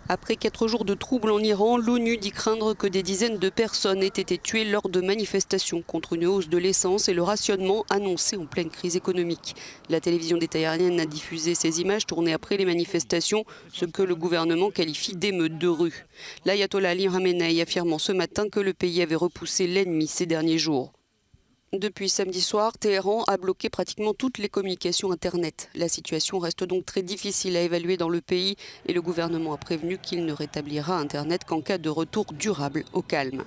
Après 4 jours de troubles en Iran, l'ONU dit craindre que des dizaines de personnes aient été tuées lors de manifestations contre une hausse de l'essence et le rationnement annoncé en pleine crise économique. La télévision d'État iranienne a diffusé ces images tournées après les manifestations, ce que le gouvernement qualifie d'émeutes de rue. L'ayatollah Ali Khamenei affirmant ce matin que le pays avait repoussé l'ennemi ces derniers jours. Depuis samedi soir, Téhéran a bloqué pratiquement toutes les communications Internet. La situation reste donc très difficile à évaluer dans le pays et le gouvernement a prévenu qu'il ne rétablira Internet qu'en cas de retour durable au calme.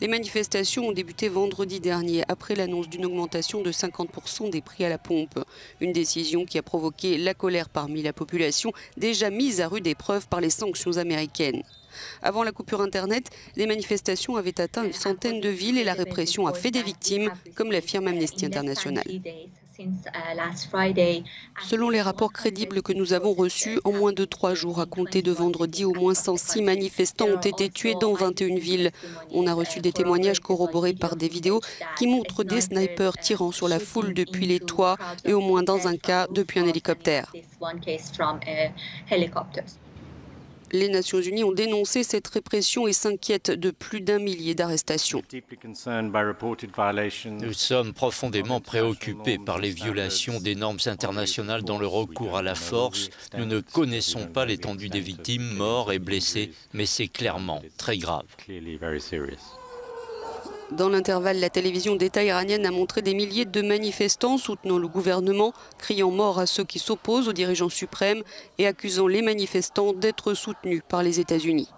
Les manifestations ont débuté vendredi dernier après l'annonce d'une augmentation de 50% des prix à la pompe. Une décision qui a provoqué la colère parmi la population, déjà mise à rude épreuve par les sanctions américaines. Avant la coupure Internet, les manifestations avaient atteint une centaine de villes et la répression a fait des victimes, comme l'affirme Amnesty International. Selon les rapports crédibles que nous avons reçus, en moins de 3 jours à compter de vendredi, au moins 106 manifestants ont été tués dans 21 villes. On a reçu des témoignages corroborés par des vidéos qui montrent des snipers tirant sur la foule depuis les toits et au moins dans un cas depuis un hélicoptère. Les Nations Unies ont dénoncé cette répression et s'inquiètent de plus d'1 millier d'arrestations. Nous sommes profondément préoccupés par les violations des normes internationales dans le recours à la force. Nous ne connaissons pas l'étendue des victimes, morts et blessés, mais c'est clairement très grave. Dans l'intervalle, la télévision d'État iranienne a montré des milliers de manifestants soutenant le gouvernement, criant mort à ceux qui s'opposent aux dirigeants suprêmes et accusant les manifestants d'être soutenus par les États-Unis.